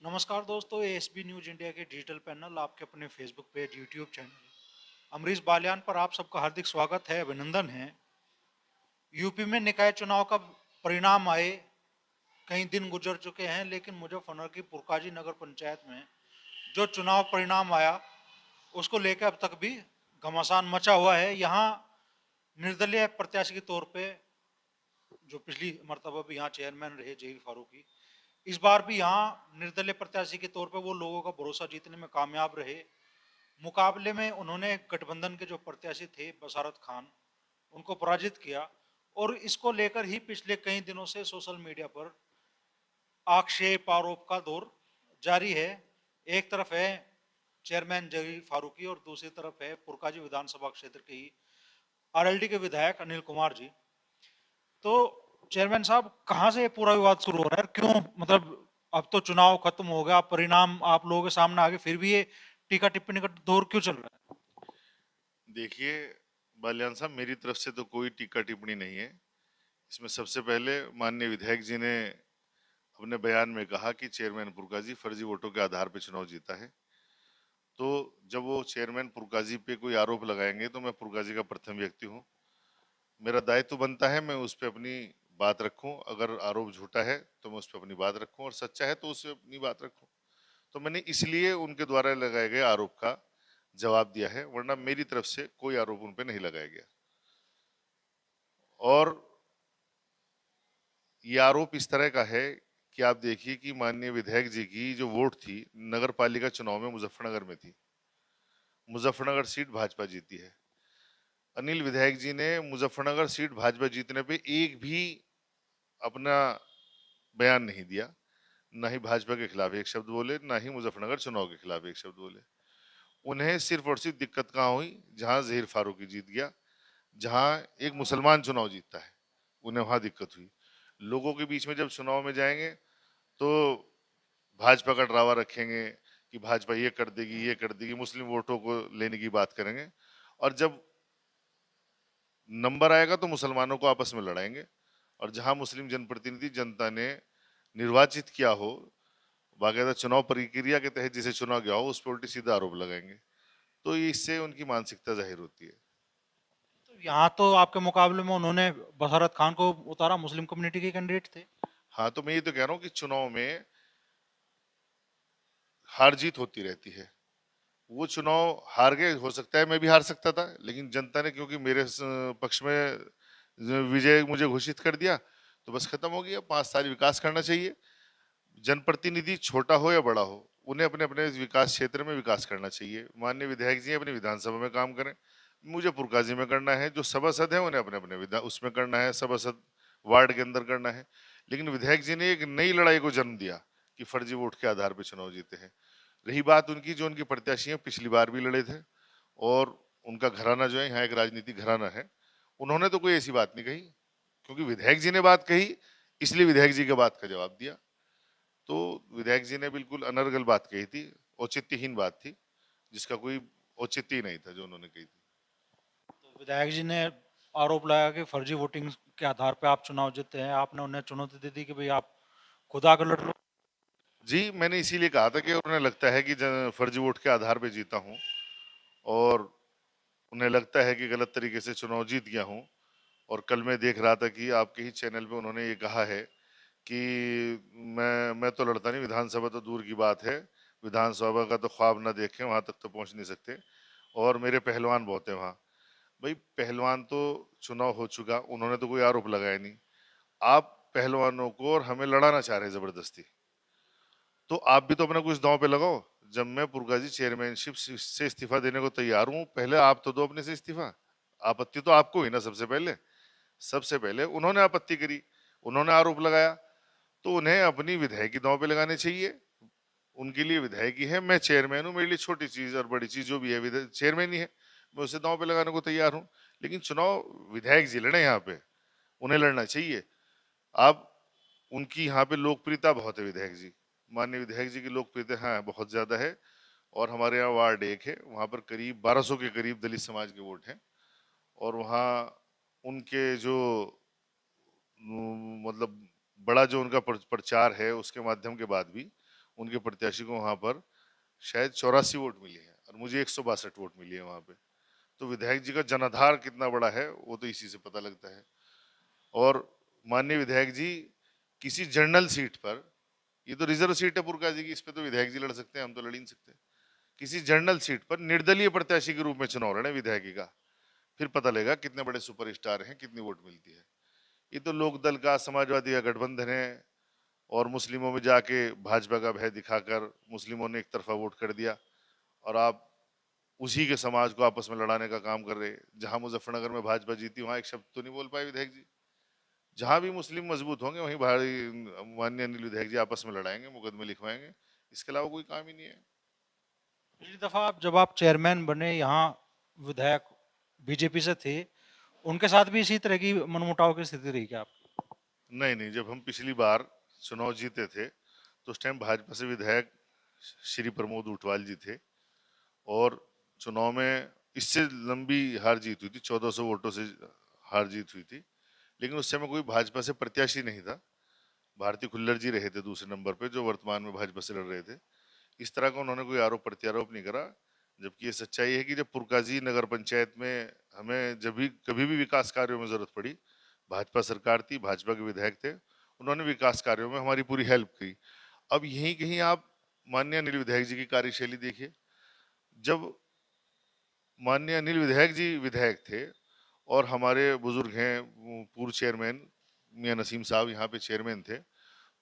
नमस्कार दोस्तों, ASB news India के डिजिटल पैनल आपके अपने Facebook page, YouTube channel Amrish Baliyan पर आप सबका हार्दिक स्वागत है, अभिनंदन है। यूपी में निकाय चुनाव का परिणाम आए कई दिन गुजर चुके हैं, लेकिन मुजफ्फरनगर की पुरकाजी नगर पंचायत में जो चुनाव परिणाम आया उसको लेकर अब तक भी घमासान मचा हुआ है। यहाँ निर्दलीय प्रत्याशी के तौर पे जो पिछली मर्तबा भी यहाँ चेयरमैन रहे जहीर फारूकी, इस बार भी यहाँ निर्दलीय प्रत्याशी के तौर पे वो लोगों का भरोसा जीतने में कामयाब रहे। मुकाबले में उन्होंने गठबंधन के जो प्रत्याशी थे बसारत खान, उनको पराजित किया और इसको लेकर ही पिछले कई दिनों से सोशल मीडिया पर आक्षेप आरोप का दौर जारी है। एक तरफ है चेयरमैन जलील फारूकी और दूसरी तरफ है पुरकाजी विधानसभा क्षेत्र के ही आरएलडी के विधायक अनिल कुमार जी। तो चेयरमैन साहब, कहाँ से ये पूरा विवाद शुरू हो रहा है? क्यों, मतलब अब तो चुनाव खत्म हो गया, परिणाम आप लोगों के सामने आ गए, फिर भी ये टीका टिप्पणी का दौर क्यों चल रहा है? देखिए बालियान साहब, मेरी तरफ से तो कोई टीका टिप्पणी नहीं है। इसमें सबसे पहले माननीय विधायक जी ने अपने बयान में कहा कि चेयरमैन पुरकाजी फर्जी वोटों के आधार पर चुनाव जीता है। तो जब वो चेयरमैन पुरकाजी पे कोई आरोप लगाएंगे तो मैं पुरकाजी का प्रथम व्यक्ति हूँ। मेरा दायित्व बनता है मैं उस पर अपनी बात रखूं। अगर आरोप झूठा है तो मैं उस पर अपनी बात रखूं, और सच्चा है तो उस पर अपनी बात रखूं। तो मैंने इसलिए उनके द्वारा लगाए गए आरोप का जवाब दिया है, वरना मेरी तरफ से कोई आरोप उन पर नहीं लगाया गया। और ये आरोप इस तरह का है कि आप देखिए कि माननीय विधायक जी की जो वोट थी नगर पालिका चुनाव में मुजफ्फरनगर में थी। मुजफ्फरनगर सीट भाजपा जीती है। अनिल विधायक जी ने मुजफ्फरनगर सीट भाजपा जीतने पे एक भी अपना बयान नहीं दिया। ना ही भाजपा के खिलाफ एक शब्द बोले, ना ही मुजफ्फरनगर चुनाव के खिलाफ एक शब्द बोले। उन्हें सिर्फ और सिर्फ दिक्कत कहाँ हुई? जहां जहीर फारूकी जीत गया, जहां एक मुसलमान चुनाव जीतता है, उन्हें वहां दिक्कत हुई। लोगों के बीच में जब चुनाव में जाएंगे तो भाजपा का ड्रावा रखेंगे कि भाजपा ये कर देगी, ये कर देगी, मुस्लिम वोटों को लेने की बात करेंगे। और जब नंबर आएगा तो मुसलमानों को आपस में लड़ाएंगे। और जहां मुस्लिम जनप्रतिनिधि जनता ने निर्वाचित किया हो, बाकायदा चुनाव प्रक्रिया के तहत जिसे चुना गया हो, उस पर उल्टी सीधा आरोप लगाएंगे। तो इससे उनकी मानसिकता जाहिर होती है। तो यहाँ तो आपके मुकाबले में उन्होंने बसारत खान को उतारा, मुस्लिम कम्युनिटी के कैंडिडेट थे। हाँ, तो मैं ये तो कह रहा हूँ कि चुनाव में हार जीत होती रहती है। वो चुनाव हार गए, हो सकता है मैं भी हार सकता था, लेकिन जनता ने क्योंकि मेरे पक्ष में विजय मुझे घोषित कर दिया, तो बस खत्म हो गया। 5 साल विकास करना चाहिए। जनप्रतिनिधि छोटा हो या बड़ा हो, उन्हें अपने अपने विकास क्षेत्र में विकास करना चाहिए। माननीय विधायक जी अपनी विधानसभा में काम करें, मुझे पुरकाजी में करना है। जो सभासद है उन्हें अपने अपने विधान उसमें करना है, सभासद वार्ड के अंदर करना है। लेकिन विधायक जी ने एक नई लड़ाई को जन्म दिया कि फर्जी वोट के आधार पर चुनाव जीते हैं। रही बात उनकी, जो उनके प्रत्याशी हैं पिछली बार भी लड़े थे, और उनका घराना जो है यहाँ एक राजनीतिक घराना है, उन्होंने तो कोई ऐसी बात नहीं कही। क्योंकि विधायक जी ने बात कही, इसलिए विधायक जी के बात का जवाब दिया। तो विधायक जी ने बिल्कुल अनर्गल बात कही थी, औचित्यहीन बात थी, जिसका कोई औचित्य ही नहीं था जो उन्होंने कही थी। तो विधायक जी ने आरोप लगाया कि फर्जी वोटिंग के आधार पे आप चुनाव जीते हैं। आपने उन्हें चुनौती दे दी कि भाई आप खुद आकर लड़ लो। जी, मैंने इसीलिए कहा था कि उन्हें लगता है कि फर्जी वोट के आधार पर जीता हूँ, और उन्हें लगता है कि गलत तरीके से चुनाव जीत गया हूँ। और कल मैं देख रहा था कि आपके ही चैनल पे उन्होंने ये कहा है कि मैं तो लड़ता नहीं, विधानसभा तो दूर की बात है, विधानसभा का तो ख्वाब ना देखें, वहां तक तो पहुंच नहीं सकते, और मेरे पहलवान बहुत है वहाँ। भाई, पहलवान तो चुनाव हो चुका, उन्होंने तो कोई आरोप लगाया नहीं। आप पहलवानों को और हमें लड़ाना चाह रहे हैं जबरदस्ती। तो आप भी तो अपना कुछ दांव पे लगाओ। जब मैं पुरकाजी चेयरमैनशिप से इस्तीफा देने को तैयार हूँ, पहले आप तो दो अपने से इस्तीफा। आपत्ति तो आपको ही ना, सबसे पहले उन्होंने आपत्ति करी, उन्होंने आरोप लगाया, तो उन्हें अपनी विधायकी दांव पे लगाने चाहिए। उनके लिए विधायकी है, मैं चेयरमैन हूँ, मेरे लिए छोटी चीज और बड़ी चीज जो भी है चेयरमैन ही है, मैं उसे दांव पे लगाने को तैयार हूँ। लेकिन चुनाव विधायक जी लड़े यहाँ पे, उन्हें लड़ना चाहिए। आप उनकी यहाँ पे लोकप्रियता बहुत है विधायक जी, माननीय विधायक जी की लोकप्रियता हाँ बहुत ज्यादा है। और हमारे यहाँ वार्ड 1 है, वहाँ पर करीब 1200 के करीब दलित समाज के वोट हैं। और वहाँ उनके जो मतलब बड़ा जो उनका प्रचार है, उसके माध्यम के बाद भी उनके प्रत्याशी को वहां पर शायद 84 वोट मिले हैं और मुझे 162 वोट मिली है वहां पे। तो विधायक जी का जनाधार कितना बड़ा है वो तो इसी से पता लगता है। और माननीय विधायक जी किसी जनरल सीट पर, ये तो रिजर्व सीट है पुरका जी की, इस पे तो विधायक जी लड़ सकते हैं, हम तो लड़ ही नहीं सकते। किसी जनरल सीट पर निर्दलीय प्रत्याशी के रूप में चुनाव लड़े विधायकी का, फिर पता लगेगा कितने बड़े सुपरस्टार हैं, कितनी वोट मिलती है। ये तो लोकदल का, समाजवादी का गठबंधन है और मुस्लिमों में जाके भाजपा का भय दिखाकर मुस्लिमों ने एक तरफा वोट कर दिया और आप उसी के समाज को आपस में लड़ाने का काम कर रहे। जहां मुजफ्फरनगर में भाजपा जीती वहां एक शब्द तो नहीं बोल पाए विधायक जी। जहां भी मुस्लिम मजबूत होंगे वहीं भारी माननीय अनिल विधायक जी आपस में लड़ाएंगे, मुकदमे लिखवाएंगे, इसके अलावा कोई काम ही नहीं है। पिछली दफा जब आप चेयरमैन बने यहाँ, विधायक बीजेपी से थे, उनके साथ भी इसी तरह की मनमुटाव की स्थिति रही क्या आप? नहीं नहीं, जब हम पिछली बार चुनाव जीते थे तो उस टाइम भाजपा से विधायक श्री प्रमोद ऊंटवाल जी थे और चुनाव में इससे लंबी हार जीत हुई थी, 1400 वोटों से हार जीत हुई थी। लेकिन उस समय कोई भाजपा से प्रत्याशी नहीं था, भारती खुल्लर जी रहे थे दूसरे नंबर पे जो वर्तमान में भाजपा से लड़ रहे थे। इस तरह का उन्होंने कोई आरोप प्रत्यारोप नहीं करा। जबकि ये सच्चाई है कि जब पुरकाजी नगर पंचायत में हमें जब भी कभी भी विकास कार्यों में जरूरत पड़ी, भाजपा सरकार थी, भाजपा के विधायक थे, उन्होंने विकास कार्यों में हमारी पूरी हेल्प की। अब यहीं कहीं आप माननीय अनिल विधायक जी की कार्यशैली देखिए। जब माननीय अनिल विधायक जी विधायक थे और हमारे बुजुर्ग हैं पूर्व चेयरमैन मियां नसीम साहब यहाँ पे चेयरमैन थे,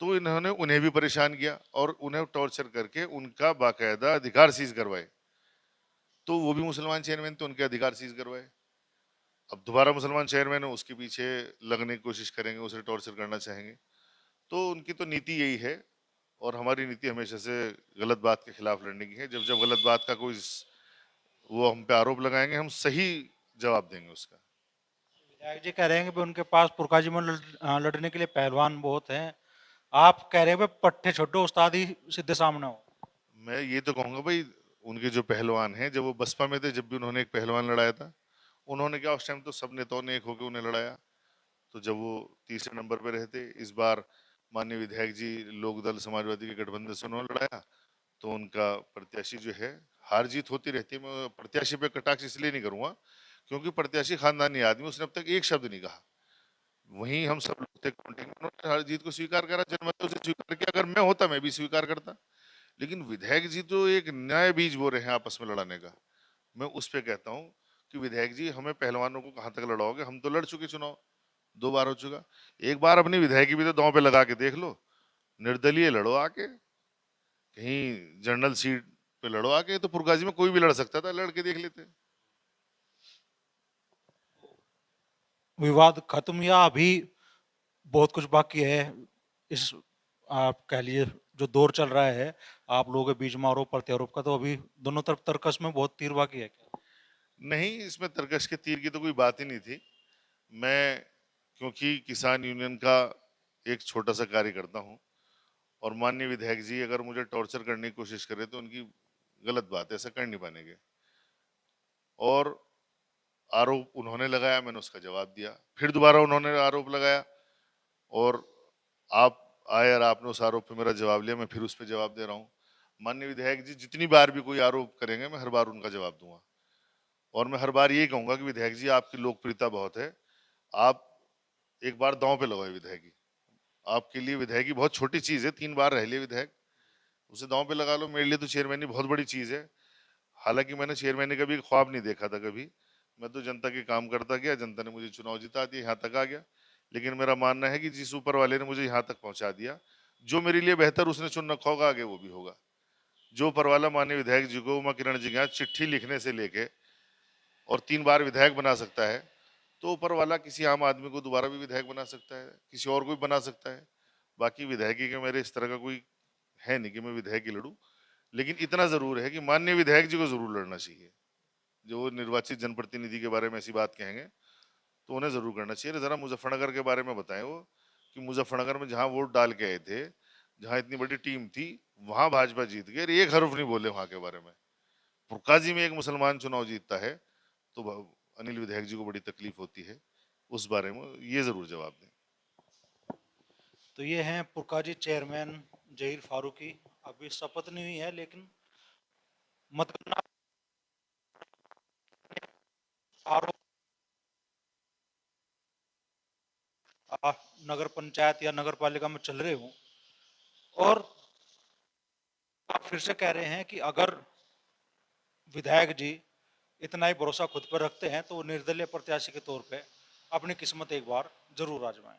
तो इन्होंने उन्हें भी परेशान किया और उन्हें टॉर्चर करके उनका बाकायदा अधिकार सीज करवाए। तो वो भी मुसलमान चेयरमैन थे, उनके अधिकार सीज करवाए। अब दोबारा मुसलमान चेयरमैन है, उसके पीछे लगने की कोशिश करेंगे, उसे टॉर्चर करना चाहेंगे। तो उनकी तो नीति यही है और हमारी नीति हमेशा से गलत बात के खिलाफ लड़ने की है। जब जब गलत बात का कोई वो हम पे आरोप लगाएंगे, हम सही जवाब देंगे उसका। विधायक जी कह रहे हैं कि उनके पास पुरकाजी में लड़ने के लिए पहलवान बहुत हैं। आप कह रहे हैं पट्टे छोड़ो, उस्ताद ही सीधे सामने हो। मैं ये तो कहूंगा भाई, उनके जो पहलवान हैं, जब वो बसपा में थे जब भी उन्होंने एक पहलवान लड़ाया था, उन्होंने क्या उस टाइम तो सब नेताओं ने एक होकर उन्हें लड़ाया। तो जब वो तीसरे नंबर पे रहते, इस बार माननीय विधायक जी लोकदल समाजवादी के गठबंधन से उन्होंने लड़ाया, तो उनका प्रत्याशी जो है, हार जीत होती रहती है। मैं प्रत्याशी पे कटाक्ष इसलिए नहीं करूंगा क्योंकि प्रत्याशी खानदानी आदमी, उसने अब तक एक शब्द नहीं कहा। वहीं हम सब लोग थे काउंटिंग में, उन्होंने हार जीत को स्वीकार करा, जनमत से स्वीकार किया। अगर मैं होता मैं भी स्वीकार करता। लेकिन विधायक जी तो एक नया बीज बो रहे हैं आपस में लड़ाने का। मैं उस पे कहता हूँ कि विधायक जी हमें पहलवानों को कहाँ तक लड़ाओगे, हम तो लड़ चुके चुनाव, 2 बार हो चुका। एक बार अपनी विधायकी भी तो दांव पे लगा के देख लो, निर्दलीय लड़ो आके, कहीं जनरल सीट पे लड़ो आके। तो पुरकाजी में कोई भी लड़ सकता था, लड़ के देख लेते। विवाद खत्म या अभी बहुत कुछ बाकी है? इस, आप कह लीजिए, जो दौर चल रहा है आप लोगों के बीच में आरोप प्रत्यारोप का, तो अभी दोनों तरफ तर्कस में बहुत तीर बाकी है क्या? नहीं, इसमें तरकश के तीर की तो कोई बात ही नहीं थी। मैं क्योंकि किसान यूनियन का एक छोटा सा कार्य करता हूँ और माननीय विधायक जी अगर मुझे टॉर्चर करने की कोशिश करे तो उनकी गलत बात है, ऐसा कर नहीं पाएंगे। और आरोप उन्होंने लगाया, मैंने उसका जवाब दिया, फिर दोबारा उन्होंने आरोप लगाया और आप आए और आपने उस आरोप पे मेरा जवाब लिया, मैं फिर उस पे जवाब दे रहा हूँ। माननीय विधायक जी जितनी बार भी कोई आरोप करेंगे मैं हर बार उनका जवाब दूंगा और मैं हर बार यही कहूंगा कि विधायक जी आपकी लोकप्रियता बहुत है, आप एक बार दांव पे लगाए विधायकी। आपके लिए विधायकी बहुत छोटी चीज है, 3 बार रह लिए विधायक, उसे दांव पे लगा लो। मेरे लिए तो चेयरमैनी बहुत बड़ी चीज है। हालांकि मैंने चेयरमैनी का भी ख्वाब नहीं देखा था कभी, मैं तो जनता के काम करता गया, जनता ने मुझे चुनाव जिता दिया, यहाँ तक आ गया। लेकिन मेरा मानना है कि जिस ऊपर वाले ने मुझे यहाँ तक पहुंचा दिया, जो मेरे लिए बेहतर उसने चुन रखा होगा, आगे वो भी होगा। जो ऊपर वाला माननीय विधायक जी को, उमा किरण जी के यहाँ चिट्ठी लिखने से लेके और 3 बार विधायक बना सकता है, तो ऊपर वाला किसी आम आदमी को दोबारा भी विधायक बना सकता है, किसी और को भी बना सकता है। बाकी विधायकी के मेरे इस तरह का कोई है नहीं कि मैं विधायकी लड़ूं। लेकिन इतना जरूर है कि माननीय विधायक जी को जरूर लड़ना चाहिए। जो निर्वाचित जनप्रतिनिधि के बारे में ऐसी बात कहेंगे तो उन्हें जरूर करना चाहिए। जरा मुजफ्फरनगर के बारे में बताएं वो, कि मुजफ्फरनगर में जहां वोट डाल के आए थे, जहां इतनी बड़ी टीम थी, वहां भाजपा जीत गई और एक हर्फ नहीं बोले वहां के बारे में। फुरकाजी में एक मुसलमान चुनाव जीतता है तो अनिल विधायक जी को बड़ी तकलीफ होती है। उस बारे में ये जरूर जवाब दें। तो ये हैं पुरकाजी चेयरमैन जहीर फारूकी। अभी शपथ नहीं हुई है, लेकिन मतगणना आरोप नगर पंचायत या नगर पालिका में चल रहे हो, और आप फिर से कह रहे हैं कि अगर विधायक जी इतना ही भरोसा खुद पर रखते हैं तो वो निर्दलीय प्रत्याशी के तौर पे अपनी किस्मत एक बार जरूर आजमाएं।